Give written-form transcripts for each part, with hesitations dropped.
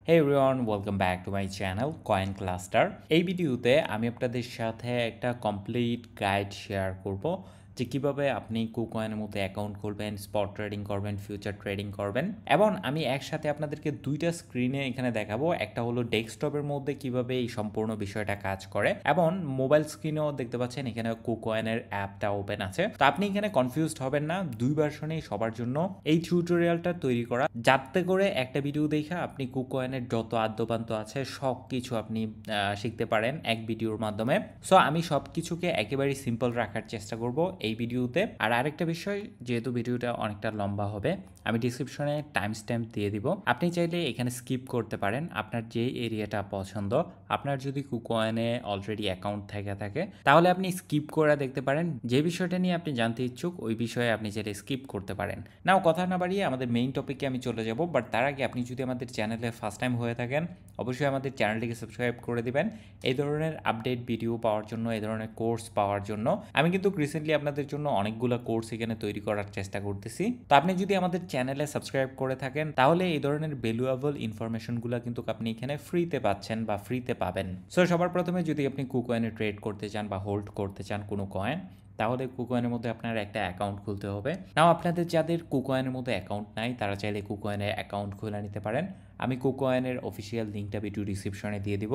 Hey everyone, welcome back to my channel Coin Cluster. এই ভিডিওতে আমি আপনাদের সাথে একটা কমপ্লিট গাইড শেয়ার করব যে কিভাবে আপনি কুকয়েনের মধ্যে অ্যাকাউন্ট খুলবেন, স্পট ট্রেডিং করবেন, ফিউচার ট্রেডিং করবেন। এবং আমি একসাথে আপনাদেরকে দুইটা স্ক্রিনে এখানে দেখাবো। একটা হলো ডেস্কটপের মধ্যে কিভাবে এই সম্পূর্ণ বিষয়টা কাজ করে, এবং মোবাইল স্ক্রিনেও দেখতে পাচ্ছেন এখানে কুকয়েনের অ্যাপটা ওপেন আছে। তো আপনি এখানে কনফিউজড হবেন না, দুই ভার্সনেই সবার জন্য এই টিউটোরিয়ালটা তৈরি করা, যাতে করে একটা ভিডিও দেখে আপনি কুকয়েনের যত আদ্যপান্ত আছে সব কিছু আপনি শিখতে পারেন এক ভিডিওর মাধ্যমে। সো আমি সব কিছুকে একেবারেই সিম্পল রাখার চেষ্টা করব এই ভিডিওতে। আর আরেকটা বিষয়, যেহেতু ভিডিওটা অনেকটা লম্বা হবে, আমি ডিসক্রিপশনে টাইম স্ট্যাম্প দিয়ে দিব। আপনি চাইলে এখানে স্কিপ করতে পারেন আপনার যে এরিয়াটা পছন্দ। আপনার যদি কুকয়েনে অলরেডি অ্যাকাউন্ট থেকে থাকে তাহলে আপনি স্কিপ করে দেখতে পারেন। যে বিষয়টা নিয়ে আপনি জানতে ইচ্ছুক ওই বিষয়ে আপনি চাইলে স্কিপ করতে পারেন। নাও কথা না বাড়িয়ে আমাদের মেইন টপিকে আমি চলে যাব। বাট তার আগে আপনি যদি আমাদের চ্যানেলে ফার্স্ট টাইম হয়ে থাকেন অবশ্যই আমাদের চ্যানেলটিকে সাবস্ক্রাইব করে দিবেন এই ধরনের আপডেট ভিডিও পাওয়ার জন্য, এই ধরনের কোর্স পাওয়ার জন্য। আমি কিন্তু রিসেন্টলি আপনাদের জন্য অনেকগুলো কোর্স এখানে তৈরি করার চেষ্টা করতেছি। তো আপনি যদি আমাদের চ্যানেলে সাবস্ক্রাইব করে থাকেন তাহলে এই ধরনের ভ্যালুয়েবল ইনফরমেশনগুলো কিন্তু আপনি এখানে ফ্রিতে পাচ্ছেন বা ফ্রিতে পাবেন। সো সবার প্রথমে যদি আপনি কুকয়েনে ট্রেড করতে চান বা হোল্ড করতে চান কোনো কয়েন, তাহলে কুকয়েনের মধ্যে আপনার একটা অ্যাকাউন্ট খুলতে হবে। নাও আপনাদের যাদের কুকয়েনের মধ্যে অ্যাকাউন্ট নাই তারা চাইলে কুকয়েনের অ্যাকাউন্ট খুলে নিতে পারেন। আমি কুকয়েনের অফিসিয়াল লিঙ্কটা ভিডিও ডিসক্রিপশনে দিয়ে দিব,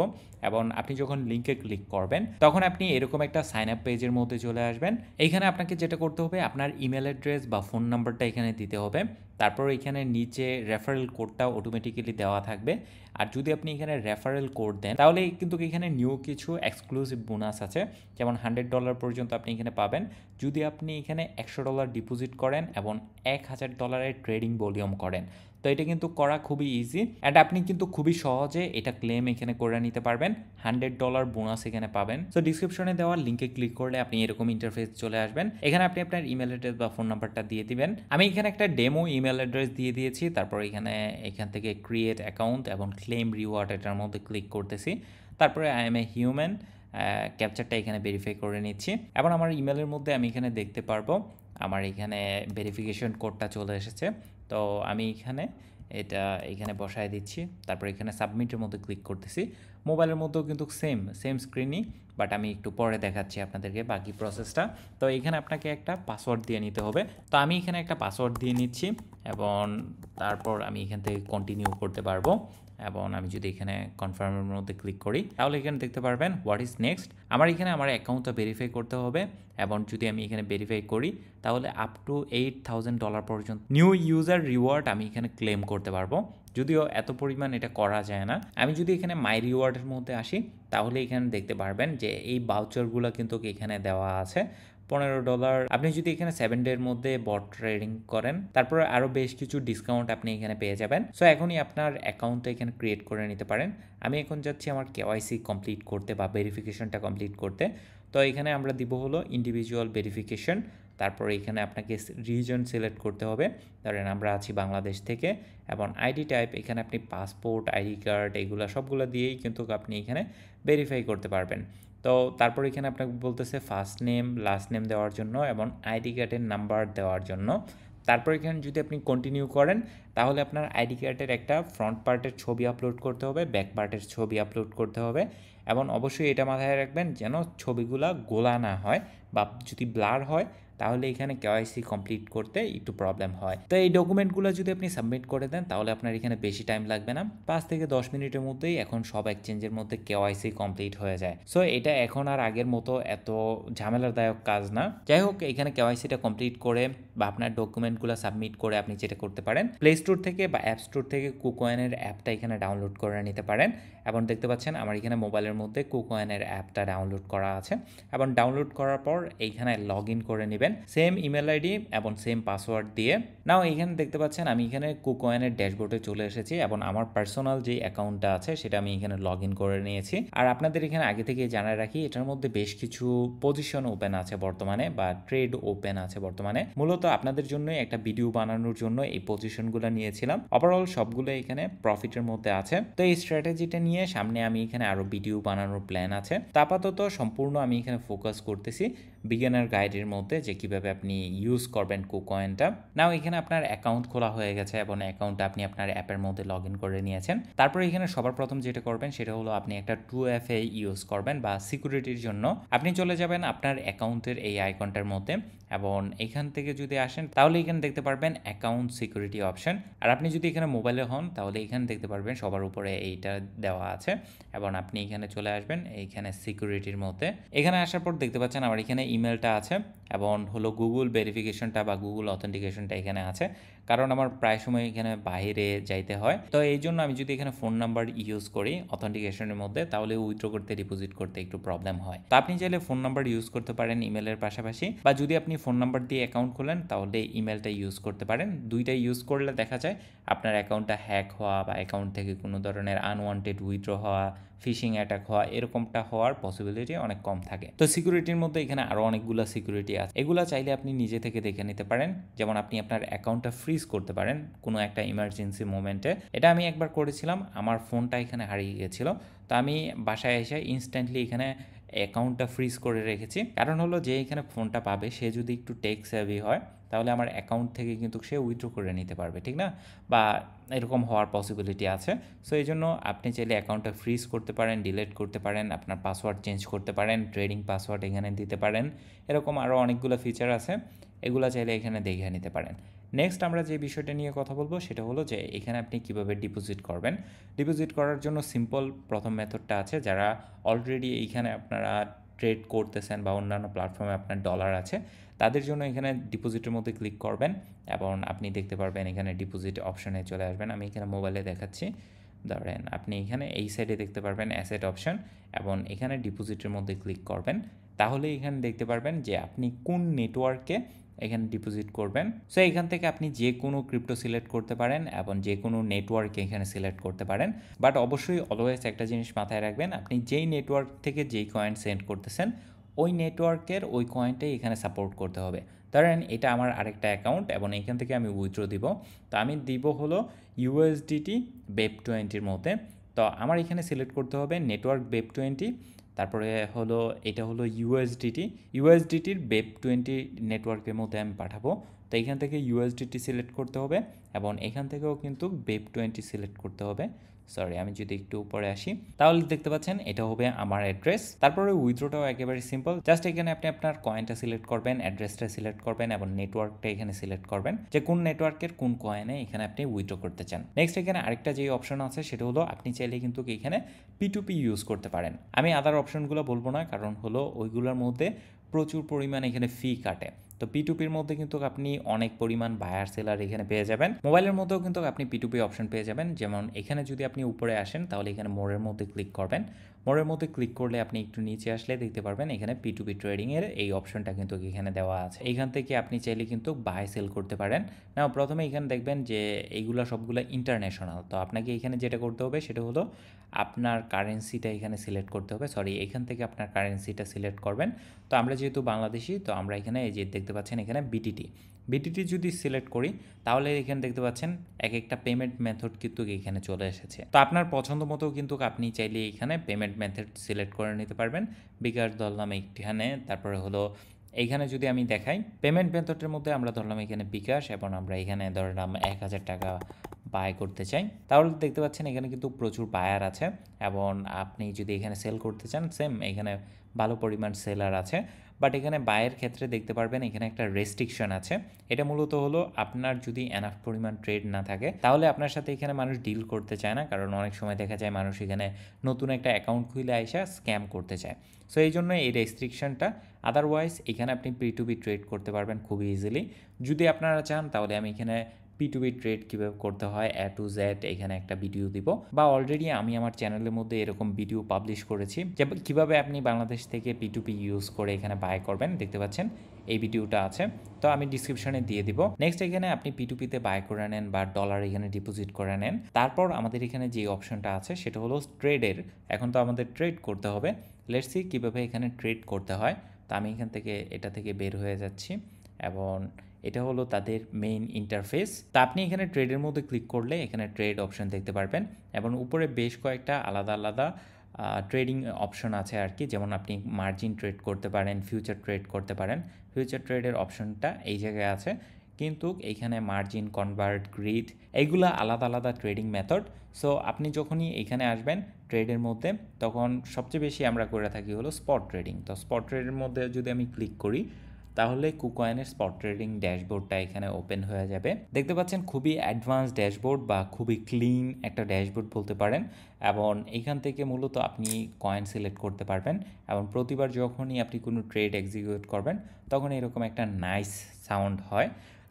এবং আপনি যখন লিঙ্কে ক্লিক করবেন তখন আপনি এরকম একটা সাইন আপ পেজের মধ্যে চলে আসবেন। এইখানে আপনাকে যেটা করতে হবে, আপনার ইমেল অ্যাড্রেস বা ফোন নাম্বারটা এখানে দিতে হবে। তারপর এখানে নিচে রেফারেল কোডটা অটোমেটিক্যালি দেওয়া থাকবে। আর যদি আপনি এখানে রেফারেল কোড দেন তাহলে কিন্তু এখানে নিউ কিছু এক্সক্লুসিভ বোনাস আছে, যেমন $100 পর্যন্ত আপনি এখানে পাবেন যদি আপনি এখানে $100 ডিপোজিট করেন এবং $1000 ট্রেডিং ভলিউম করেন। তো এটা কিন্তু করা খুবই ইজি, অ্যান্ড আপনি কিন্তু খুবই সহজে এটা ক্লেম এখানে করে নিতে পারবেন। $100 বোনাস এখানে পাবেন। সো ডিসক্রিপশনে দেওয়া লিঙ্কে ক্লিক করলে আপনি এরকম ইন্টারফেস চলে আসবেন। এখানে আপনি আপনার ইমেল অ্যাড্রেস বা ফোন নাম্বারটা দিয়ে দিবেন। আমি এখানে একটা ডেমো ইমেল অ্যাড্রেস দিয়ে দিয়েছি। তারপর এখান থেকে ক্রিয়েট অ্যাকাউন্ট এবং ক্লেম রিওয়ার্ড এটার মধ্যে ক্লিক করতেছি। তারপরে আই এম এ হিউম্যান ক্যাপচারটা এখানে ভেরিফাই করে নিচ্ছি, এবং আমার ইমেলের মধ্যে আমি এখানে দেখতে পারবো আমার এখানে ভেরিফিকেশন কোডটা চলে এসেছে। তো আমি এটা এখানে বসায় দিচ্ছি। তারপর এখানে সাবমিটের মধ্যে ক্লিক করতেছি। মোবাইলের মধ্যেও কিন্তু সেম স্ক্রিনই, বাট আমি একটু পরে দেখাচ্ছি আপনাদেরকে বাকি প্রসেসটা। তো এখানে আপনাকে একটা পাসওয়ার্ড দিয়ে নিতে হবে। তো আমি এখানে একটা পাসওয়ার্ড দিয়ে নিচ্ছি, এবং তারপর আমি এখান থেকে কন্টিনিউ করতে পারবো। এবং আমি যদি এখানে কনফার্মের মধ্যে ক্লিক করি তাহলে এখানে দেখতে পারবেন হোয়াট ইজ নেক্সট। আমার এখানে আমার অ্যাকাউন্টটা ভেরিফাই করতে হবে, এবং যদি আমি এখানে ভেরিফাই করি তাহলে আপ টু $8000 পর্যন্ত নিউ ইউজার রিওয়ার্ড আমি এখানে ক্লেম করতে পারবো। যদিও এত পরিমাণ এটা করা যায় না। আমি যদি এখানে মাই রিওয়ার্ডের মধ্যে আসি তাহলে এখানে দেখতে পারবেন যে এই বাউচারগুলো কিন্তু এখানে দেওয়া আছে। $15। আপনি যদি এখানে 7 ডের মধ্যে বট ট্রেডিং করেন তারপরে আরও বেশ কিছু ডিসকাউন্ট আপনি এখানে পেয়ে যাবেন। সো এখনই আপনার অ্যাকাউন্টটা এখানে ক্রিয়েট করে নিতে পারেন। আমি এখন যাচ্ছি আমার কেওয়াইসি কমপ্লিট করতে বা ভেরিফিকেশনটা কমপ্লিট করতে। তো এখানে আমরা দিব হলো ইন্ডিভিজুয়াল ভেরিফিকেশন। তারপরে এখানে আপনাকে রিজন সিলেক্ট করতে হবে। ধরেন আমরা আছি বাংলাদেশ থেকে, এবং আইডি টাইপ এখানে আপনি পাসপোর্ট, আইডি কার্ড এগুলো সবগুলো দিয়েই কিন্তু আপনি এখানে ভেরিফাই করতে পারবেন। তো তারপর এখানে আপনাকে বলতেছে ফার্স্ট নেম, লাস্ট নেম দেওয়ার জন্য এবং আইডি কার্ডের নাম্বার দেওয়ার জন্য। তারপর এখানে যদি আপনি কন্টিনিউ করেন তাহলে আপনার আইডি কার্ডের একটা ফ্রন্ট পার্টের ছবি আপলোড করতে হবে, ব্যাক পার্টের ছবি আপলোড করতে হবে, এবং অবশ্যই এটা মাথায় রাখবেন যেন ছবিগুলো গোলা না হয়, বা যদি ব্লার হয় তাহলে এখানে কেওয়াইসি কমপ্লিট করতে একটু প্রবলেম হয়। তো এই ডকুমেন্টগুলো যদি আপনি সাবমিট করে দেন তাহলে আপনার এখানে বেশি টাইম লাগবে না, 5 থেকে 10 মিনিটের মধ্যেই এখন সব এক্সচেঞ্জের মধ্যে কেওয়াইসি কমপ্লিট হয়ে যায়। সো এটা এখন আর আগের মতো এত ঝামেলাদায়ক কাজ না। যাই হোক, এখানে কেওয়াইসিটা কমপ্লিট করে বা আপনার ডকুমেন্টগুলো সাবমিট করে আপনি যেটা করতে পারেন, প্লে স্টোর থেকে বা অ্যাপ স্টোর থেকে কুকয়েনের অ্যাপটা এখানে ডাউনলোড করে নিতে পারেন। এবং দেখতে পাচ্ছেন আমার এখানে মোবাইলের মধ্যে কুকয়েনের অ্যাপটা ডাউনলোড করা আছে, এবং ডাউনলোড করার পর এইখানে লগ ইন করে নেবেন সেম ইমেল আইডি এবং সেম পাসওয়ার্ড দিয়ে। নাও এখানে দেখতে পাচ্ছেন আমি এখানে কুকয়েনের ড্যাশবোর্ডে চলে এসেছি, এবং আমার পার্সোনাল যে অ্যাকাউন্টটা আছে সেটা আমি এখানে লগ ইন করে নিয়েছি। আর আপনাদের এখানে আগে থেকে জানায় রাখি এটার মধ্যে বেশ কিছু পজিশন ওপেন আছে বর্তমানে, বা ট্রেড ওপেন আছে বর্তমানে। মূলত আপনাদের জন্যই একটা ভিডিও বানানোর জন্য এই পজিশনগুলো নিয়েছিলাম। ওভারঅল সবগুলো এখানে প্রফিটের মধ্যে আছে। তো এই স্ট্র্যাটেজিটা নিয়ে সামনে আমি এখানে আরো ভিডিও বানানোর প্ল্যান আছে। তা আপাতত সম্পূর্ণ আমি এখানে ফোকাস করতেছি বিগিনার গাইডের মধ্যে যে কীভাবে আপনি ইউজ করবেন কুকয়েনটা। নাও এখানে আপনার অ্যাকাউন্ট খোলা হয়ে গেছে এবং অ্যাকাউন্টটা আপনি আপনার অ্যাপের মধ্যে লগ ইন করে নিয়েছেন। তারপরে এখানে সবার প্রথম যেটা করবেন সেটা হলো আপনি একটা 2FA ইউজ করবেন বা সিকিউরিটির জন্য আপনি চলে যাবেন আপনার অ্যাকাউন্টের এই আইকনটার মধ্যে এবং এখান থেকে যদি আসেন তাহলে এখানে দেখতে পারবেন অ্যাকাউন্ট সিকিউরিটি অপশন। আর আপনি যদি এখানে মোবাইলে হন তাহলে এখানে দেখতে পারবেন সবার উপরে এইটা দেওয়া আছে এবং আপনি এখানে চলে আসবেন এইখানে সিকিউরিটির মধ্যে। এখানে আসার পর দেখতে পাচ্ছেন আমার এখানে ইমেলটা আছে এবং হলো গুগল ভেরিফিকেশনটা বা গুগল অথেন্টিকেশনটা এখানে আছে, কারণ আমার প্রায় সময় এখানে বাইরে যাইতে হয়। তো এই জন্য আমি যদি এখানে ফোন নাম্বার ইউজ করি অথেন্টিকেশনের মধ্যে তাহলে উইথড্র করতে ডিপোজিট করতে একটু প্রবলেম হয়। তো আপনি চাইলে ফোন নাম্বার ইউজ করতে পারেন ইমেলের পাশাপাশি, বা যদি আপনি ফোন নাম্বার দিয়ে অ্যাকাউন্ট খোলেন তাহলে ইমেলটা ইউজ করতে পারেন। দুইটাই ইউজ করলে দেখা যায় আপনার অ্যাকাউন্টটা হ্যাক হওয়া বা অ্যাকাউন্ট থেকে কোনো ধরনের আনওয়ান্টেড উইথড্র হওয়া, ফিশিং অ্যাটাক হওয়া এরকমটা হওয়ার পসিবিলিটি অনেক কম থাকে। তো সিকিউরিটির মধ্যে এখানে আরও অনেকগুলো সিকিউরিটি আছে, এগুলা চাইলে আপনি নিজে থেকে দেখে নিতে পারেন। যেমন আপনি আপনার অ্যাকাউন্টটা ফ্রিজ করতে পারেন কোনো একটা ইমার্জেন্সি মোমেন্টে। এটা আমি একবার করেছিলাম, আমার ফোনটা এখানে হারিয়ে গিয়েছিল। তো আমি বাসায় এসে ইনস্ট্যান্টলি এখানে অ্যাকাউন্টটা ফ্রিজ করে রেখেছি, কারণ হলো যে এখানে ফোনটা পাবে সে যদি একটু টেক সেভি হয় তাহলে আমার অ্যাকাউন্ট থেকে কিন্তু সে উইথড্র করে নিতে পারবে, ঠিক না? বা এরকম হওয়ার পসিবিলিটি আছে। সো এই জন্য আপনি চাইলে অ্যাকাউন্টটা ফ্রিজ করতে পারেন, ডিলিট করতে পারেন, আপনার পাসওয়ার্ড চেঞ্জ করতে পারেন, ট্রেডিং পাসওয়ার্ড এখানে দিতে পারেন। এরকম আরও অনেকগুলো ফিচার আছে, এগুলো চাইলে এখানে দেখে নিতে পারেন। নেক্সট আমরা যে বিষয়টা নিয়ে কথা বলবো সেটা হলো যে এখানে আপনি কিভাবে ডিপোজিট করবেন। ডিপোজিট করার জন্য সিম্পল প্রথম মেথডটা আছে, যারা অলরেডি এইখানে আপনারা ট্রেড করতেছেন বা অন্যান্য প্ল্যাটফর্মে আপনার ডলার আছে তাদের জন্য এখানে ডিপোজিটের মধ্যে ক্লিক করবেন এবং আপনি দেখতে পারবেন এখানে ডিপোজিট অপশনে চলে আসবেন। আমি এখানে মোবাইলে দেখাচ্ছি, ধরেন আপনি এখানে এই সাইডে দেখতে পারবেন অ্যাসেট অপশন এবং এখানে ডিপোজিটের মধ্যে ক্লিক করবেন। তাহলে এখানে দেখতে পারবেন যে আপনি কোন নেটওয়ার্কে এখানে ডিপোজিট করবেন। সো এখান থেকে আপনি যে কোনো ক্রিপ্টো সিলেক্ট করতে পারেন এবং যে কোনো নেটওয়ার্কে এখানে সিলেক্ট করতে পারেন। বাট অবশ্যই অলওয়েজ একটা জিনিস মাথায় রাখবেন, আপনি যেই নেটওয়ার্ক থেকে যেই কয়েন সেন্ড করতেছেন ওই নেটওয়ার্কের ওই কয়েনটাই এখানে সাপোর্ট করতে হবে। ধরেন এটা আমার আরেকটা অ্যাকাউন্ট এবং এখান থেকে আমি উইথড্র দিব, তো আমি দিব হলো USDT BEP20 মধ্যে। তো আমার এখানে সিলেক্ট করতে হবে নেটওয়ার্ক BEP20, তারপরে হলো এটা হলো USDTর BEP20 নেটওয়ার্কের মধ্যে আমি পাঠাবো। তো এখান থেকে USDT সিলেক্ট করতে হবে এবং এখান থেকেও কিন্তু BEP20 সিলেক্ট করতে হবে। সরি, আমি যদি একটু উপরে আসি তাহলে দেখতে পাচ্ছেন এটা হবে আমার অ্যাড্রেস। তারপরে উইথড্রটাও একেবারে সিম্পল, জাস্ট এখানে আপনি আপনার কয়েনটা সিলেক্ট করবেন, অ্যাড্রেসটা সিলেক্ট করবেন এবং নেটওয়ার্কটা এখানে সিলেক্ট করবেন যে কোন নেটওয়ার্কের কোন কয়েনে এখানে আপনি উইথড্র করতে চান। নেক্সট এখানে আরেকটা যে অপশন আছে সেটা হলো আপনি চাইলে কিন্তু এখানে P2P ইউজ করতে পারেন। আমি আদার অপশনগুলো বলবো না, কারণ হলো ওইগুলোর মধ্যে প্রচুর পরিমাণ এখানে ফি কাটে। তো P2Pর মধ্যে কিন্তু আপনি অনেক পরিমাণ বায়ার সেলার এখানে পেয়ে যাবেন। মোবাইলের মধ্যেও কিন্তু আপনি P2P অপশন পেয়ে যাবেন। যেমন এখানে যদি আপনি উপরে আসেন তাহলে এখানে মোড়ের মধ্যে ক্লিক করবেন। মোড়ের মধ্যে ক্লিক করলে আপনি একটু নিচে আসলে দেখতে পারবেন এখানে P2P ট্রেডিংয়ের এই অপশনটা কিন্তু এখানে দেওয়া আছে। এখান থেকে আপনি চাইলে কিন্তু বাই সেল করতে পারেন। না, প্রথমে এখানে দেখবেন যে এইগুলো সবগুলো ইন্টারন্যাশনাল। তো আপনাকে এখানে যেটা করতে হবে সেটা হলো আপনার কারেন্সিটা এখানে সিলেক্ট করতে হবে। সরি, এখান থেকে আপনার কারেন্সিটা সিলেক্ট করবেন। তো আমরা যেহেতু বাংলাদেশি, তো আমরা এখানে এই যে দেখতে পাচ্ছেন এখানে বিটিটি যদি সিলেক্ট করি তাহলে এখানে দেখতে পাচ্ছেন এক একটা পেমেন্ট মেথড কিন্তু এখানে চলে এসেছে। তো আপনার পছন্দ মতো কিন্তু আপনি চাইলে এখানে পেমেন্ট মেথড সিলেক্ট করে নিতে পারবেন। বিকাশ ধরলাম এইখানে, তারপরে হলো এইখানে যদি আমি দেখাই পেমেন্ট মেথডের মধ্যে আমরা ধরলাম এখানে বিকাশ এবং আমরা এখানে ধরলাম 1000 টাকা বাই করতে চাই। তাহলে দেখতে পাচ্ছেন এখানে কিন্তু প্রচুর বায়ার আছে এবং আপনি যদি এখানে সেল করতে চান সেম এখানে ভালো পরিমাণ সেলার আছে। বাট এখানে বায়ের ক্ষেত্রে দেখতে পারবেন এখানে একটা রেস্ট্রিকশন আছে। এটা মূলত হলো আপনার যদি এনাফ পরিমাণ ট্রেড না থাকে তাহলে আপনার সাথে এখানে মানুষ ডিল করতে চায় না, কারণ অনেক সময় দেখা যায় মানুষ এখানে নতুন একটা অ্যাকাউন্ট খুলে আইসা স্ক্যাম করতে চায়। সো এই জন্য এই রেস্ট্রিকশনটা। আদারওয়াইজ এখানে আপনি P2P ট্রেড করতে পারবেন খুবই ইজিলি। যদি আপনারা চান তাহলে আমি এখানে P2P ট্রেড কীভাবে করতে হয় A to Z এখানে একটা ভিডিও দিব, বা অলরেডি আমি আমার চ্যানেলের মধ্যে এরকম ভিডিও পাবলিশ করেছি যে কীভাবে আপনি বাংলাদেশ থেকে P2P ইউজ করে এখানে বাই করবেন। দেখতে পাচ্ছেন এই ভিডিওটা আছে, তো আমি ডিসক্রিপশনে দিয়ে দিব। নেক্সট এখানে আপনি P2Pতে বাই করে নেন বা ডলার এখানে ডিপোজিট করে নেন। তারপর আমাদের এখানে যে অপশনটা আছে সেটা হলো ট্রেডের। এখন তো আমাদের ট্রেড করতে হবে, লেটস সি কীভাবে এখানে ট্রেড করতে হয়। তো আমি এখান থেকে এটা থেকে বের হয়ে যাচ্ছি এবং এটা হলো তাদের মেইন ইন্টারফেস। তা আপনি এখানে ট্রেডের মধ্যে ক্লিক করলে এখানে ট্রেড অপশন দেখতে পারবেন এবং উপরে বেশ কয়েকটা আলাদা আলাদা ট্রেডিং অপশন আছে আর কি, যেমন আপনি মার্জিন ট্রেড করতে পারেন, ফিউচার ট্রেড করতে পারেন। ফিউচার ট্রেডের অপশনটা এই জায়গায় আছে, কিন্তু এইখানে মার্জিন, কনভার্ট, গ্রিড এইগুলা আলাদা আলাদা ট্রেডিং মেথড। সো আপনি যখনই এখানে আসবেন ট্রেডের মধ্যে, তখন সবচেয়ে বেশি আমরা করে থাকি হলো স্পট ট্রেডিং। তো স্পট ট্রেডের মধ্যে যদি আমি ক্লিক করি, তাহলে কুকয়েনের স্পট ট্রেডিং ড্যাশবোর্ডটা এখানে ওপেন হয়ে যাবে। দেখতে পাচ্ছেন খুবই অ্যাডভান্স ড্যাশবোর্ড বা খুবই ক্লিন একটা ড্যাশবোর্ড বলতে পারেন। এবং এখান থেকে মূলত আপনি কয়েন সিলেক্ট করতে পারবেন, এবং প্রতিবার যখনই আপনি কোনো ট্রেড এক্সিকিউট করবেন তখন এরকম একটা নাইস সাউন্ড হয়।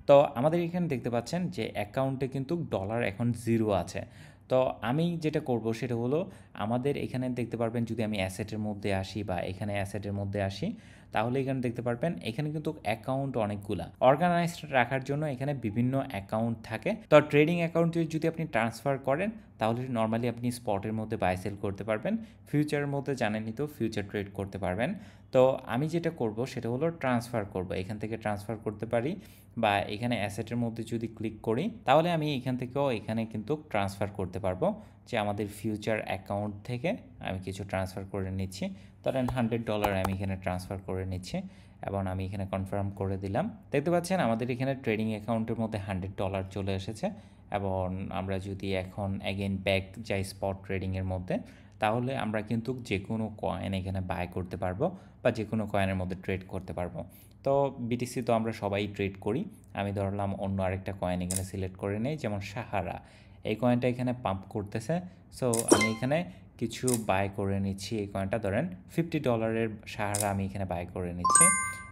তো আমাদের এখানে দেখতে পাচ্ছেন যে অ্যাকাউন্টে কিন্তু ডলার এখন 0 আছে। তো আমি যেটা করব সেটা হলো, আমাদের এখানে দেখতে পারবেন যদি আমি অ্যাসেটের মধ্যে আসি বা এখানে অ্যাসেটের মধ্যে আসি, তাহলে এখানে দেখতে পারবেন এখানে কিন্তু অ্যাকাউন্ট অনেকগুলা অর্গানাইজড রাখার জন্য এখানে বিভিন্ন অ্যাকাউন্ট থাকে। তো ট্রেডিং অ্যাকাউন্টে যদি আপনি ট্রান্সফার করেন, তাহলে নর্মালি আপনি স্পটের মধ্যে বাই সেল করতে পারবেন। ফিউচারের মধ্যে জানেনই তো, ফিউচার ট্রেড করতে পারবেন। তো আমি যেটা করব সেটা হলো ট্রান্সফার করব, এখান থেকে ট্রান্সফার করতে পারি, বা এখানে অ্যাসেটের মধ্যে যদি ক্লিক করি, তাহলে আমি এখান থেকেও এখানে কিন্তু ট্রান্সফার করতে পারবো, যে আমাদের ফিউচার অ্যাকাউন্ট থেকে আমি কিছু ট্রান্সফার করে নিচ্ছি। ধরেন $100 আমি এখানে ট্রান্সফার করে নিচ্ছি, এবং আমি এখানে কনফার্ম করে দিলাম। দেখতে পাচ্ছেন আমাদের এখানে ট্রেডিং অ্যাকাউন্টের মধ্যে $100 চলে এসেছে। এবং আমরা যদি এখন অ্যাগেন ব্যাক যাই স্পট ট্রেডিংয়ের মধ্যে, তাহলে আমরা কিন্তু যে কোনো কয়েন এখানে বাই করতে পারবো, বা যে কোনো কয়েনের মধ্যে ট্রেড করতে পারবো। তো বিটিসি তো আমরা সবাই ট্রেড করি। আমি ধরলাম অন্য আরেকটা কয়েন এখানে সিলেক্ট করে নেই, যেমন সাহারা। এই কয়েনটা এখানে পাম্প করতেছে, সো আমি এখানে কিছু বাই করে নিচ্ছি। এই কয়েনটা ধরেন $50 সাহারা আমি এখানে বাই করে নিচ্ছি।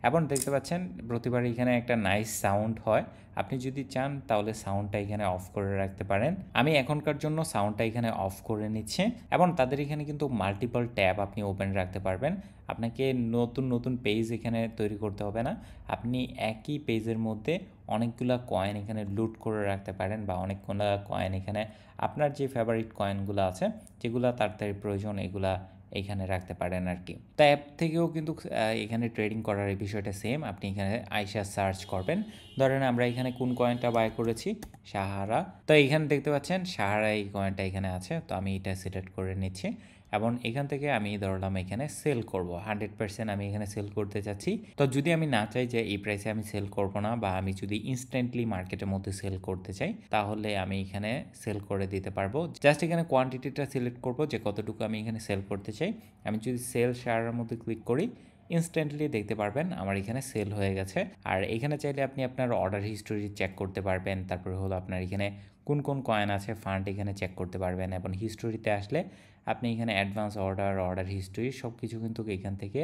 এবং দেখতে পাচ্ছেন প্রতিবার এখানে একটা নাইস সাউন্ড হয়। আপনি যদি চান তাহলে সাউন্ডটা এখানে অফ করে রাখতে পারেন। আমি এখনকার জন্য সাউন্ডটা এখানে অফ করে নিচ্ছি। এবং তাদের এখানে কিন্তু মাল্টিপল ট্যাব আপনি ওপেন রাখতে পারবেন। আপনাকে নতুন নতুন পেজ এখানে তৈরি করতে হবে না। আপনি একই পেজের মধ্যে অনেকগুলা কয়েন এখানে লুট করে রাখতে পারেন, বা অনেকগুলা কয়েন এখানে আপনার যে ফেভারিট কয়েনগুলো আছে, যেগুলো তাড়াতাড়ি প্রয়োজন, এগুলা এখানে রাখতে পারেন আর কি। তো অ্যাপ থেকেও কিন্তু এখানে ট্রেডিং করার এই বিষয়টা সেম। আপনি এখানে আইসা সার্চ করবেন, ধরেন আমরা এখানে কোন কয়েনটা বাই করেছি, সাহারা। তো এখানে দেখতে পাচ্ছেন সাহারা এই কয়েনটা এখানে আছে, তো আমি এটা সিলেক্ট করে নিচ্ছি। এবং এখান থেকে আমি ধরলাম এখানে সেল করব, 100% আমি এখানে সেল করতে চাচ্ছি। তো যদি আমি না চাই যে এই প্রাইসে আমি সেল করব না, বা আমি যদি ইনস্ট্যান্টলি মার্কেটের মধ্যে সেল করতে চাই, তাহলে আমি এখানে সেল করে দিতে পারবো। জাস্ট এখানে কোয়ান্টিটিটা সিলেক্ট করব যে কতটুকু আমি এখানে সেল করতে চাই। আমি যদি সেল শেয়ারের মধ্যে ক্লিক করি, ইনস্ট্যান্টলি দেখতে পারবেন আমার এখানে সেল হয়ে গেছে। আর এখানে চাইলে আপনি আপনার অর্ডার হিস্টোরি চেক করতে পারবেন, তারপরে হলো আপনার এখানে কোন কোন কয়েন আছে ফান্ড এখানে চেক করতে পারবেন। এবং হিস্টোরিতে আসলে আপনি এখানে অ্যাডভান্স অর্ডার, অর্ডার হিস্টোরি সব কিছু কিন্তু এখান থেকে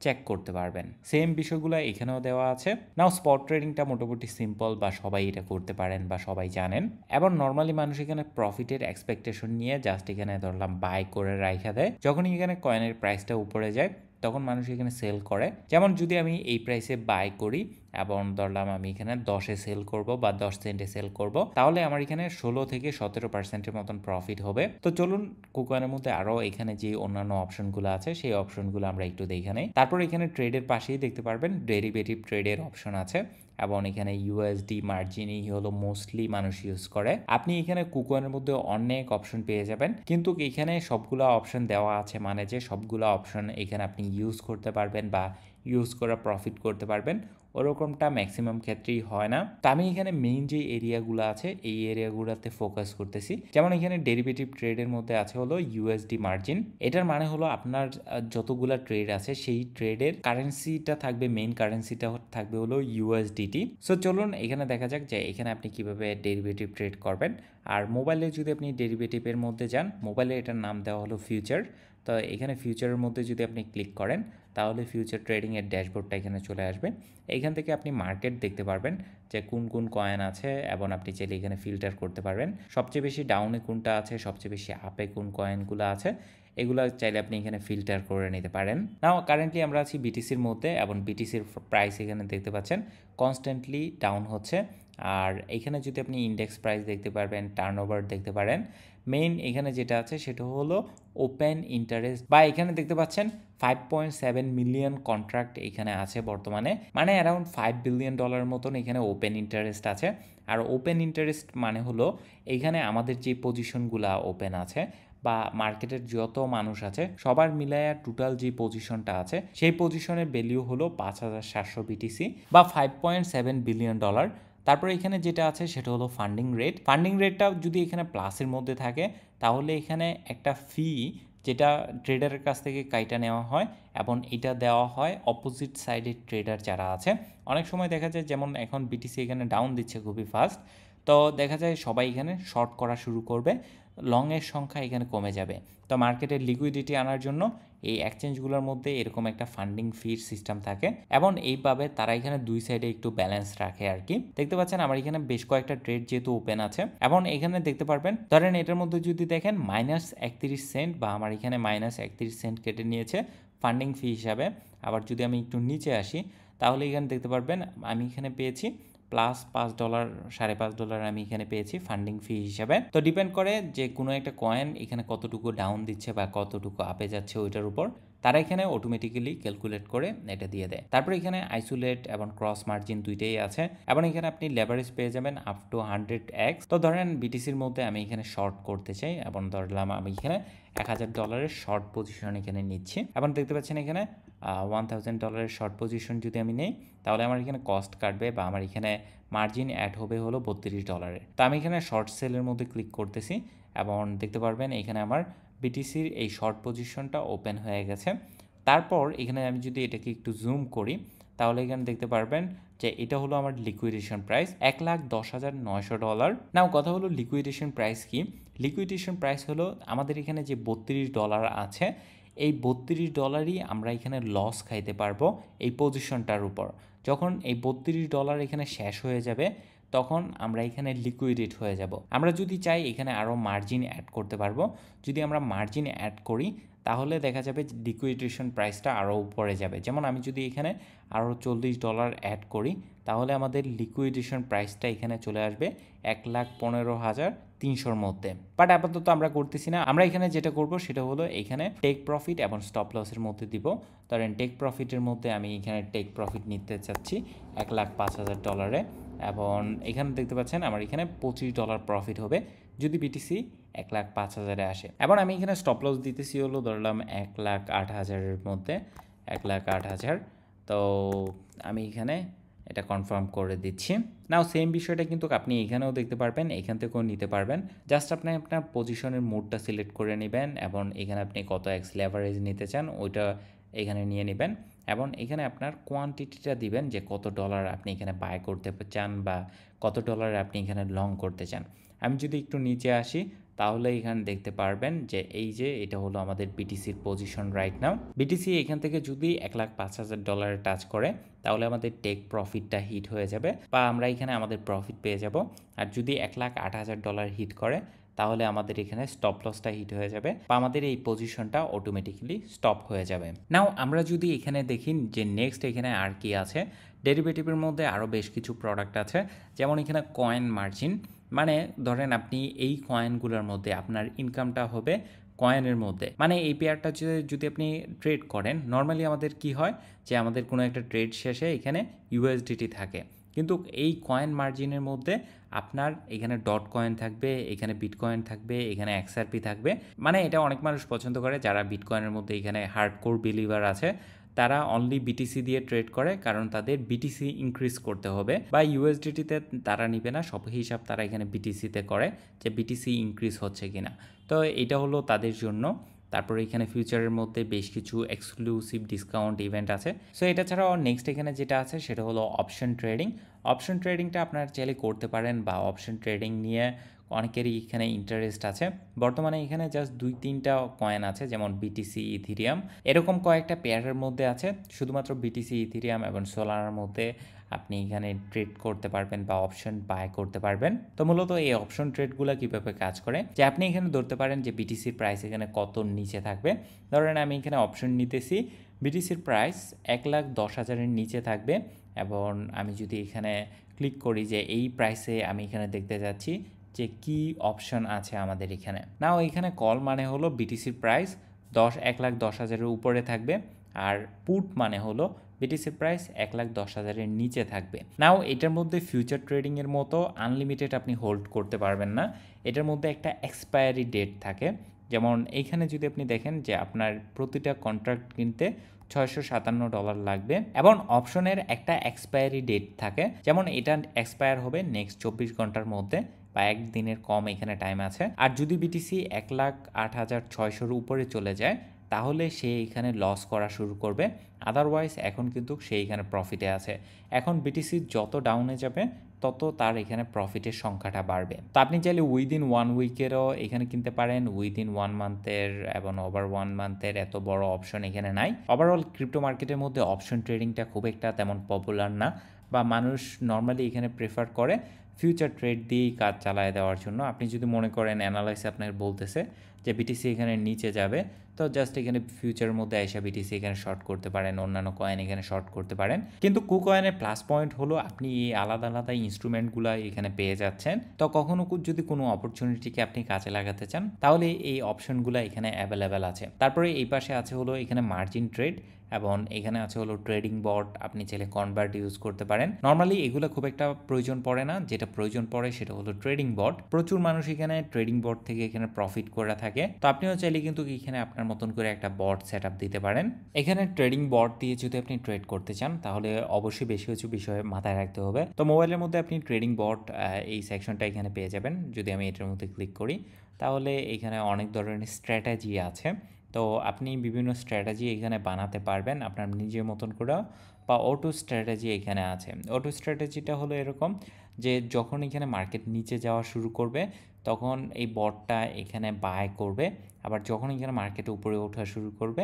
চেক করতে পারবেন। সেম বিষয়গুলো এখানেও দেওয়া আছে। নাও স্পট ট্রেডিংটা মোটামুটি সিম্পল, বা সবাই এটা করতে পারেন বা সবাই জানেন। এবং নর্মালি মানুষ এখানে প্রফিটের এক্সপেকটেশন নিয়ে জাস্ট এখানে ধরলাম বাই করে রাখা দেয়। যখনই এখানে কয়েনের প্রাইসটা উপরে যায়, তখন মানুষ এখানে সেল করে। যেমন যদি আমি এই প্রাইসে বাই করি এবং ধরলাম আমি এখানে 10-এ সেল করব বা 10 সেন্টে সেল করব, তাহলে আমার এখানে 16 থেকে 17% মতন প্রফিট হবে। তো চলুন কুকয়েনের মধ্যে আরও এখানে যে অন্যান্য অপশনগুলো আছে সেই অপশনগুলো আমরা একটু দেখে নেই। তারপর এখানে ট্রেডের পাশেই দেখতে পারবেন ডেরিভেটিভ ট্রেডের অপশন আছে, এবং এখানে ইউএসডি মার্জিনই হলো মোস্টলি মানুষ ইউজ করে। আপনি এখানে কুকয়েনের মধ্যে অনেক অপশন পেয়ে যাবেন, কিন্তু এখানে সবগুলো অপশন দেওয়া আছে, মানে যে সবগুলো অপশন এখানে আপনি ইউজ করতে পারবেন বা ইউজ করে প্রফিট করতে পারবেন, ওরকমটা ম্যাক্সিমাম ক্ষেত্রেই হয় না। তো আমি এখানে মেইন যে এরিয়াগুলো আছে এই এরিয়াগুলোতে ফোকাস করতেছি। যেমন এখানে ডেরিভেটিভ ট্রেডের মধ্যে আছে হলো ইউএসডি মার্জিন। এটার মানে হলো আপনার যতগুলা ট্রেড আছে সেই ট্রেডের কারেন্সিটা থাকবে, মেইন কারেন্সিটা থাকবে হলো ইউএসডিটি। সো চলুন এখানে দেখা যাক যে এখানে আপনি কিভাবে ডেরিভেটিভ ট্রেড করবেন। আর মোবাইলে যদি আপনি ডেরিভেটিভের মধ্যে যান, মোবাইলে এটার নাম দেওয়া হলো ফিউচার। তো এখানে ফিউচারের মধ্যে যদি আপনি ক্লিক করেন, তাহলে ফিউচার ট্রেডিংয়ের ড্যাশবোর্ডটা এখানে চলে আসবে। এইখান থেকে আপনি মার্কেট দেখতে পারবেন যে কোন কোন কয়েন আছে, এবং আপনি চাইলে এখানে ফিল্টার করতে পারবেন সবচেয়ে বেশি ডাউনে কোনটা আছে, সবচেয়ে বেশি আপে কোন কয়েনগুলো আছে, এগুলো চাইলে আপনি এখানে ফিল্টার করে নিতে পারেন। নাও কারেন্টলি আমরা আছি বিটিসির মধ্যে, এবং বিটিসির প্রাইস এখানে দেখতে পাচ্ছেন কনস্ট্যান্টলি ডাউন হচ্ছে। আর এখানে যদি আপনি ইন্ডেক্স প্রাইস দেখতে পারবেন, টার্নওভার দেখতে পারেন। মেইন এখানে যেটা আছে সেটা হলো ওপেন ইন্টারেস্ট, বা এখানে দেখতে পাচ্ছেন 5.7 মিলিয়ন কন্ট্রাক্ট এখানে আছে বর্তমানে, মানে অ্যারাউন্ড $5 বিলিয়ন মতন এখানে ওপেন ইন্টারেস্ট আছে। আর ওপেন ইন্টারেস্ট মানে হলো এখানে আমাদের যে পজিশনগুলো ওপেন আছে, বা মার্কেটের যত মানুষ আছে সবার মিলায়া টোটাল যে পজিশনটা আছে সেই পজিশনের ভ্যালু হলো 5,700 বিটিসি বা $5.7 বিলিয়ন। তারপরে এখানে যেটা আছে সেটা হলো ফান্ডিং রেট। ফান্ডিং রেটটা যদি এখানে প্লাসের মধ্যে থাকে তাহলে এখানে একটা ফি যেটা ট্রেডারের কাছ থেকে কাইটা নেওয়া হয় এবং এটা দেওয়া হয় অপোজিট সাইডের ট্রেডার যারা আছে। অনেক সময় দেখা যায় যেমন এখন বিটিসি এখানে ডাউন দিচ্ছে খুবই ফাস্ট, তো দেখা যায় সবাই এখানে শর্ট করা শুরু করবে, লংয়ের সংখ্যা এখানে কমে যাবে। তো মার্কেটের লিকুইডিটি আনার জন্য এই এক্সচেঞ্জগুলোর মধ্যে এরকম একটা ফান্ডিং ফির সিস্টেম থাকে এবং এইভাবে তারা এখানে দুই সাইডে একটু ব্যালেন্স রাখে আর কি। দেখতে পাচ্ছেন আমার এখানে বেশ কয়েকটা ট্রেড যেহেতু ওপেন আছে এবং এখানে দেখতে পারবেন ধরেন এটার মধ্যে যদি দেখেন -31 সেন্ট বা আমার এখানে -31 সেন্ট কেটে নিয়েছে ফান্ডিং ফি হিসাবে। আবার যদি আমি একটু নিচে আসি তাহলে এখানে দেখতে পারবেন আমি এখানে পেয়েছি প্লাস $5 $5.5 আমি এখানে পেয়েছি ফান্ডিং ফি হিসাবে। তো ডিপেন্ড করে যে কোনো একটা কয়েন এখানে কতটুকু ডাউন দিচ্ছে বা কতটুকু আপে যাচ্ছে ওইটার উপর তারা এখানে অটোমেটিক্যালি ক্যালকুলেট করে এটা দিয়ে দেয়। তারপরে এখানে আইসোলেট এবং ক্রস মার্জিন দুইটাই আছে এবং এখানে আপনি লেভারেজ পেয়ে যাবেন আপ টু 100x। তো ধরেন বিটিসির মধ্যে আমি এখানে শর্ট করতে চাই এবং ধরলাম আমি এখানে $1,000 শর্ট পজিশন এখানে নিচ্ছি এবং দেখতে পাচ্ছেন এখানে $1,000 শর্ট পজিশন যদি আমি নেই তাহলে আমার এখানে কস্ট কাটবে বা আমার এখানে মার্জিন অ্যাড হবে হলো $32। তো আমি এখানে শর্ট সেলের মধ্যে ক্লিক করতেছি এবং দেখতে পারবেন এখানে আমার বিটিসির এই শর্ট পজিশনটা ওপেন হয়ে গেছে। তারপর এখানে আমি যদি এটাকে একটু জুম করি তাহলে এখানে দেখতে পারবেন যে এটা হলো আমার লিকুইডেশন প্রাইস $1,10,900। নাও কথা হলো লিকুইডেশন প্রাইস কি? লিকুইডেশন প্রাইস হলো আমাদের এখানে যে $32 আছে এই $32ই আমরা এখানে লস খাইতে পারবো এই পজিশনটার উপর। যখন এই $32 এখানে শেষ হয়ে যাবে তখন আমরা এখানে লিকুইডেট হয়ে যাব। আমরা যদি চাই এখানে আরও মার্জিন অ্যাড করতে পারবো। যদি আমরা মার্জিন অ্যাড করি তাহলে দেখা যাবে লিকুইডেশন প্রাইসটা আরও উপরে যাবে। যেমন আমি যদি এখানে আরও $40 অ্যাড করি তাহলে আমাদের লিকুইডেশন প্রাইসটা এখানে চলে আসবে 1,15,300-র মধ্যে। বাট আপাতত আমরা করতেছি না, আমরা এখানে যেটা করব সেটা হলো এখানে টেক প্রফিট এবং স্টপ লসের মধ্যে দিব। ধরেন টেক প্রফিটের মধ্যে আমি এখানে টেক প্রফিট নিতে চাচ্ছি $1,05,000 এবং এখানে দেখতে পাচ্ছেন আমার এখানে $25 প্রফিট হবে যদি বিটিসি 1,05,000-এ আসে। এবং আমি এখানে স্টপ লস দিতেছি হলো ধরলাম 1,08,000-এর মধ্যে 1,08,000। তো আমি এখানে এটা কনফার্ম করে দিচ্ছি। নাও সেম বিষয়টা কিন্তু আপনি এখানেও দেখতে পারবেন, এখান থেকেও নিতে পারবেন। জাস্ট আপনি আপনার পজিশনের মোডটা সিলেক্ট করে নেবেন এবং এখানে আপনি কত এক্স লেভারেজ নিতে চান ওইটা এখানে নিয়ে নেবেন এবং এখানে আপনার কোয়ান্টিটিটা দিবেন যে কত ডলার আপনি এখানে বাই করতে চান বা কত ডলার আপনি এখানে লং করতে চান। আমি যদি একটু নিচে আসি তাহলে এখানে দেখতে পারবেন যে এই যে এটা হলো আমাদের বিটিসির পজিশন রাইট নাও। বিটিসি এখান থেকে যদি $1,05,000 টাচ করে তাহলে আমাদের টেক প্রফিটটা হিট হয়ে যাবে বা আমরা এখানে আমাদের প্রফিট পেয়ে যাব। আর যদি $1,08,000 হিট করে তাহলে আমাদের এখানে স্টপ লসটা হিট হয়ে যাবে বা আমাদের এই পজিশনটা অটোমেটিক্যালি স্টপ হয়ে যাবে। নাও আমরা যদি এখানে দেখি যে নেক্সট এখানে আর কি আছে, ডেরিভেটিভের মধ্যে আরও বেশ কিছু প্রোডাক্ট আছে। যেমন এখানে কয়েন মার্জিন, মানে ধরেন আপনি এই কয়েনগুলোর মধ্যে আপনার ইনকামটা হবে কয়েনের মধ্যে, মানে এই পেয়ারটা যদি আপনি ট্রেড করেন নর্মালি আমাদের কি হয় যে আমাদের কোনো একটা ট্রেড শেষে এখানে ইউএসডিটি থাকে, কিন্তু এই কয়েন মার্জিনের মধ্যে আপনার এখানে ডট কয়েন থাকবে, এখানে বিটকয়েন থাকবে, এখানে এক্সআরপি থাকবে। মানে এটা অনেক মানুষ পছন্দ করে যারা বিটকয়েনের মধ্যে এখানে হার্ডকোর বিলিভার আছে তারা অনলি বিটিসি দিয়ে ট্রেড করে, কারণ তাদের বিটিসি ইনক্রিজ করতে হবে বা ইউএসডিটিতে তারা নিবে না, সব হিসাব তারা এখানে বিটিসিতে করে যে বিটিসি ইনক্রিজ হচ্ছে কিনা। তো এটা হলো তাদের জন্য। তারপরে এখানে ফিউচারের মধ্যে বেশ কিছু এক্সক্লুসিভ ডিসকাউন্ট ইভেন্ট আছে। সো এটা ছাড়াও নেক্সট এখানে যেটা আছে সেটা হলো অপশন ট্রেডিং। অপশন ট্রেডিংটা আপনারা চাইলে করতে পারেন বা অপশন ট্রেডিং নিয়ে অনেকেরই এখানে ইন্টারেস্ট আছে। বর্তমানে এখানে জাস্ট 2-3টা কয়েন আছে, যেমন বিটিসি, ইথিরিয়াম, এরকম কয়েকটা পেয়ারের মধ্যে আছে। শুধুমাত্র বিটিসি, ইথিরিয়াম এবং সোলানার মধ্যে আপনি এখানে ট্রেড করতে পারবেন বা অপশন বাই করতে পারবেন। তো মূলত এই অপশন ট্রেডগুলো কীভাবে কাজ করে যে আপনি এখানে ধরতে পারেন যে বিটিসির প্রাইস এখানে কত নিচে থাকবে। ধরেন আমি এখানে অপশন নিতেছি, বিটিসির প্রাইস 1,10,000-এর নিচে থাকবে এবং আমি যদি এখানে ক্লিক করি যে এই প্রাইসে আমি এখানে দেখতে যাচ্ছি যে কি অপশন আছে আমাদের এখানে। নাও এখানে কল মানে হলো বিটিসির প্রাইস 1,10,000-এর উপরে থাকবে আর পুট মানে হলো বিটিসির প্রাইস 1,10,000-এর নিচে থাকবে। নাও এটার মধ্যে ফিউচার ট্রেডিংয়ের মতো আনলিমিটেড আপনি হোল্ড করতে পারবেন না, এটার মধ্যে একটা এক্সপায়ারি ডেট থাকে। যেমন এইখানে যদি আপনি দেখেন যে আপনার প্রতিটা কন্ট্রাক্ট কিনতে $657 লাগবে এবং অপশনের একটা এক্সপায়ারি ডেট থাকে, যেমন এটা এক্সপায়ার হবে নেক্সট 24 ঘন্টার মধ্যে বা একদিনের কম এখানে টাইম আছে। আর যদি বিটিসি 1,08,600-র উপরে চলে যায় তাহলে সে এখানে লস করা শুরু করবে, আদারওয়াইজ এখন কিন্তু সে এখানে প্রফিটে আছে। এখন বিটিসি যত ডাউনে যাবে তত তার এখানে প্রফিটের সংখ্যাটা বাড়বে। তো আপনি চাইলে উইদিন 1 উইকেরও এখানে কিনতে পারেন, উইদিন 1 মান্থের এবং ওভার 1 মান্থের এত বড় অপশন এখানে নাই। ওভারঅল ক্রিপ্টো মার্কেটের মধ্যে অপশন ট্রেডিংটা খুব একটা তেমন পপুলার না, বা মানুষ নর্মালি এখানে প্রেফার করে ফিউচার ট্রেড দিয়েই কাজ চালায় দেওয়ার জন্য। আপনি যদি মনে করেন অ্যানালাইসিস আপনাকে বলতেছে যে বিটিসি এখানে নিচে যাবে, তো জাস্ট এখানে ফিউচারের মধ্যে এসে বিটিসি এখানে শর্ট করতে পারেন, অন্যান্য কয়েন এখানে শর্ট করতে পারেন। কিন্তু কুকয়েনের প্লাস পয়েন্ট হলো আপনি এই আলাদা আলাদা ইনস্ট্রুমেন্টগুলো এখানে পেয়ে যাচ্ছেন। তো কখনো যদি কোনো অপরচুনিটিকে আপনি কাজে লাগাতে চান তাহলে এই অপশনগুলো এখানে অ্যাভেলেবেল আছে। তারপরে এই পাশে আছে হলো এখানে মার্জিন ট্রেড এবং এখানে আছে হলো ট্রেডিং বট, আপনি চাইলে কনভার্ট ইউজ করতে পারেন। নর্মালি এগুলো খুব একটা প্রয়োজন পড়ে না, যেটা প্রয়োজন পড়ে সেটা হলো ট্রেডিং বট। প্রচুর মানুষ এখানে ট্রেডিং বট থেকে এখানে প্রফিট করে থাকে। তো আপনিও চাইলে কিন্তু এখানে আপনার মতন করে একটা বট সেট আপ দিতে পারেন। এখানে ট্রেডিং বট দিয়ে যদি আপনি ট্রেড করতে চান তাহলে অবশ্যই বেশি কিছু বিষয়ে মাথায় রাখতে হবে। তো মোবাইলের মধ্যে আপনি ট্রেডিং বট এই সেকশনটা এখানে পেয়ে যাবেন। যদি আমি এটার মধ্যে ক্লিক করি তাহলে এখানে অনেক ধরনের স্ট্র্যাটেজি আছে। তো আপনি বিভিন্ন স্ট্র্যাটেজি এখানে বানাতে পারবেন আপনার নিজের মতন করে, বা অটো স্ট্র্যাটেজি এখানে আছে। অটো স্ট্র্যাটেজিটা হলো এরকম যে যখন এখানে মার্কেট নিচে যাওয়া শুরু করবে তখন এই বটটা এখানে বাই করবে, আবার যখন এখানে মার্কেট উপরে ওঠা শুরু করবে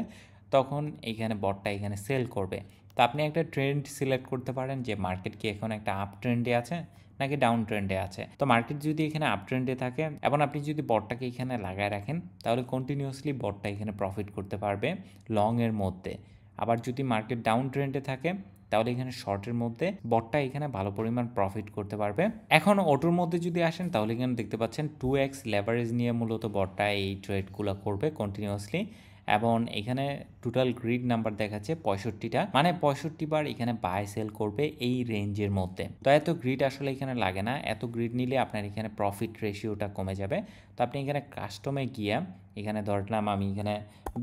তখন এখানে বটটা এখানে সেল করবে। তো আপনি একটা ট্রেন্ড সিলেক্ট করতে পারেন যে মার্কেট কি এখন একটা আপ ট্রেন্ডে আছে নাকি ডাউন ট্রেন্ডে আছে। তো মার্কেট যদি এখানে আপ ট্রেন্ডে থাকে এবং আপনি যদি বটটাকে এখানে লাগায় রাখেন তাহলে কন্টিনিউয়াসলি বটটা এখানে প্রফিট করতে পারবে লং এর মধ্যে। আবার যদি মার্কেট ডাউন ট্রেন্ডে থাকে তাহলে এখানে শর্টের মধ্যে বটটা এখানে ভালো পরিমাণ প্রফিট করতে পারবে। এখন অটোর মধ্যে যদি আসেন তাহলে এখানে দেখতে পাচ্ছেন 2x লেভারেজ নিয়ে মূলত বটটা এই ট্রেডগুলো করবে কন্টিনিউয়াসলি, এবং এখানে টোটাল গ্রিড নাম্বার দেখাচ্ছে 65টা, মানে 65 বার এখানে বাই সেল করবে এই রেঞ্জের মধ্যে। তো এত গ্রিড আসলে এখানে লাগে না, এত গ্রিড নিলে আপনার এখানে প্রফিট রেশিওটা কমে যাবে। তো আপনি এখানে কাস্টমে গিয়ে এখানে ধরলাম আমি এখানে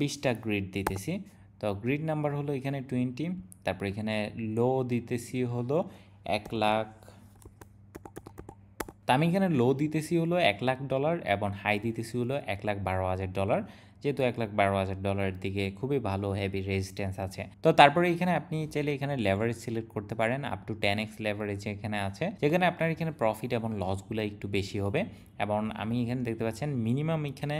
20টা গ্রিড দিতেছি, তো গ্রিড নাম্বার হলো এখানে 20, তারপর এখানে লো দিতেছি হলো 1 লাখ, তা আমি এখানে লো দিতেছি হলো $1,00,000 এবং হাই দিতেছি হলো $1,12,000, যেহেতু $1,12,000 দিকে খুবই ভালো হেভি রেজিস্ট্যান্স আছে। তো তারপরে এখানে আপনি চাইলে এখানে লেভারেজ সিলেক্ট করতে পারেন, আপ টু 10x লেভারেজ এখানে আছে, যেখানে আপনার এখানে প্রফিট এবং লসগুলো একটু বেশি হবে। এবং আমি এখানে দেখতে পাচ্ছেন মিনিমাম এখানে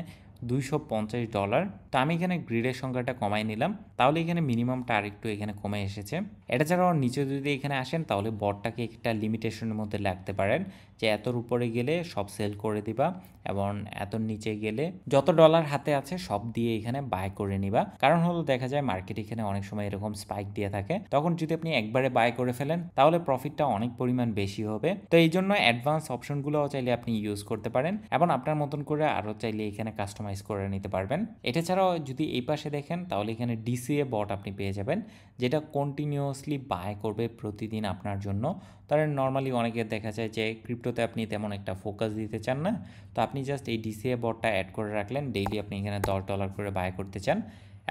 $250। তো আমি এখানে গ্রিডের সংখ্যাটা কমাই নিলাম, তাহলে এখানে মিনিমামটা আরেকটু এখানে কমে এসেছে। এটা ছাড়াও নিচে যদি এখানে আসেন তাহলে বটটাকে একটা লিমিটেশনের মধ্যে রাখতে পারেন যে এতর উপরে গেলে সব সেল করে দিবা এবং এতর নিচে গেলে যত ডলার হাতে আছে সব দিয়ে এখানে বাই করে নিবা। কারণ হলো দেখা যায় মার্কেট এখানে অনেক সময় এরকম স্পাইক দিয়ে থাকে, তখন যদি আপনি একবারে বাই করে ফেলেন তাহলে প্রফিটটা অনেক পরিমাণ বেশি হবে। তো এই জন্য অ্যাডভান্স অপশনগুলোও চাইলে আপনি ইউজ করতে পারেন এবং আপনার মতন করে আরও চাইলে এখানে কাস্টমাইজ করে নিতে পারবেন। এটা ছাড়াও যদি এই পাশে দেখেন তাহলে এখানে ডিসিএ বট আপনি পেয়ে যাবেন, যেটা কন্টিনিউয়াসলি বাই করবে প্রতিদিন আপনার জন্য। তার নর্মালি অনেকের দেখা যায় যে ক্রিপ্টোতে আপনি তেমন একটা ফোকাস দিতে চান না, তো আপনি জাস্ট এই ডিসিএ বটটা অ্যাড করে রাখলেন, ডেইলি আপনি এখানে $10 করে বাই করতে চান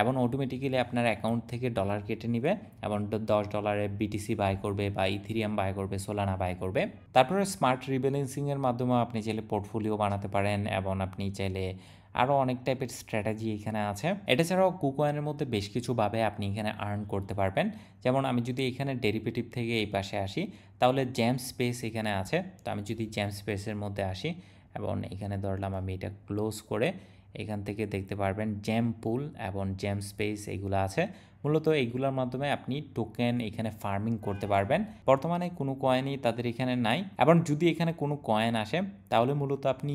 এবং অটোমেটিক্যালি আপনার অ্যাকাউন্ট থেকে ডলার কেটে নিবে এবং $10 বিটিসি বাই করবে বা ইথিরিয়াম বাই করবে, সোলানা বাই করবে। তারপরে স্মার্ট রিব্যালেন্সিংয়ের মাধ্যমে আপনি চাইলে পোর্টফোলিও বানাতে পারেন এবং আপনি চাইলে আরও অনেক টাইপের স্ট্র্যাটেজি এখানে আছে। এটা ছাড়াও কুকয়েনের মধ্যে বেশ কিছুভাবে আপনি এখানে আর্ন করতে পারবেন। যেমন আমি যদি এখানে ডেরিভেটিভ থেকে এই পাশে আসি তাহলে জ্যাম স্পেস এখানে আছে। তো আমি যদি জ্যাম স্পেসের মধ্যে আসি এবং এখানে ধরলাম আমি এটা ক্লোজ করে, এখান থেকে দেখতে পারবেন জ্যাম পুল এবং জ্যাম স্পেস এগুলো আছে। মূলত এইগুলোর মাধ্যমে আপনি টোকেন এখানে ফার্মিং করতে পারবেন। বর্তমানে কোনো কয়েনই তাদের এখানে নাই, এবং যদি এখানে কোনো কয়েন আসে তাহলে মূলত আপনি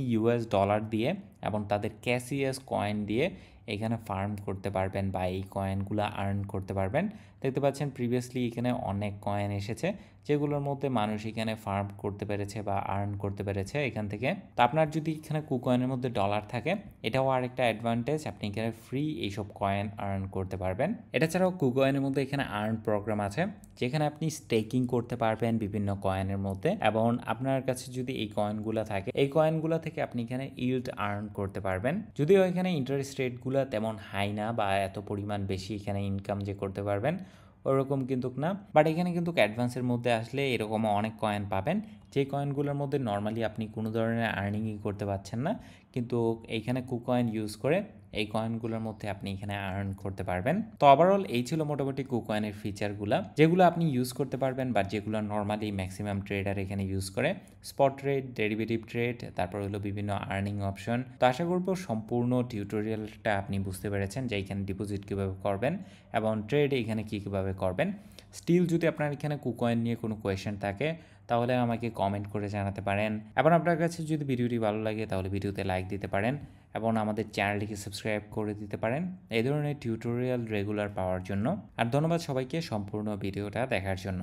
$ডলার দিয়ে এবং তাদের ক্যাসিয়াস কয়েন দিয়ে এখানে ফার্ম করতে পারবেন বা এই কয়েনগুলো আর্ন করতে পারবেন। দেখতে পাচ্ছেন প্রিভিয়াসলি এখানে অনেক কয়েন এসেছে যেগুলোর মধ্যে মানুষ এখানে ফার্ম করতে পেরেছে বা আর্ন করতে পেরেছে এখান থেকে। তো আপনার যদি এখানে কুকয়েনের মধ্যে ডলার থাকে এটাও আরেকটা অ্যাডভান্টেজ, আপনি এখানে ফ্রি এইসব কয়েন আর্ন করতে পারবেন। এটা ছাড়া এছাড়াও কুকয়েনের মধ্যে এখানে আর্ন প্রোগ্রাম আছে, যেখানে আপনি স্টেকিং করতে পারবেন বিভিন্ন কয়েনের মধ্যে, এবং আপনার কাছে যদি এই কয়েনগুলো থাকে এই কয়েনগুলো থেকে আপনি এখানে ইল্ড আর্ন করতে পারবেন। যদিও এখানে ইন্টারেস্ট রেটগুলো তেমন হাই না বা এত পরিমাণ বেশি এখানে ইনকাম যে করতে পারবেন ওরকম কিন্তু না, বাট এখানে কিন্তু অ্যাডভান্সের মধ্যে আসলে এরকম অনেক কয়েন পাবেন যে কয়েনগুলোর মধ্যে নর্মালি আপনি কোনো ধরনের আর্নিংই করতে পারছেন না, কিন্তু এইখানে কুকয়েন ইউজ করে এই কয়েনগুলোর মধ্যে আপনি এখানে আর্ন করতে পারবেন। তো ওভারঅল এই ছিল মোটামুটি কুকয়েনের ফিচারগুলো, যেগুলো আপনি ইউজ করতে পারবেন বা যেগুলো নর্মালি ম্যাক্সিমাম ট্রেডার এখানে ইউজ করে। স্পট ট্রেড, ডেরিভেটিভ ট্রেড, তারপর হলো বিভিন্ন আর্নিং অপশন। তো আশা করবো সম্পূর্ণ টিউটোরিয়ালটা আপনি বুঝতে পেরেছেন যে এখানে ডিপোজিট কীভাবে করবেন এবং ট্রেড এখানে কীভাবে করবেন। স্টিল যদি আপনার এখানে কুকয়েন নিয়ে কোনো কোয়েশ্চেন থাকে তাহলে আমাকে কমেন্ট করে জানাতে পারেন, এবং আপনার কাছে যদি ভিডিওটি ভালো লাগে তাহলে ভিডিওতে লাইক দিতে পারেন এবং আমাদের চ্যানেলটিকে সাবস্ক্রাইব করে দিতে পারেন এই ধরনের টিউটোরিয়াল রেগুলার পাওয়ার জন্য। আর ধন্যবাদ সবাইকে সম্পূর্ণ ভিডিওটা দেখার জন্য।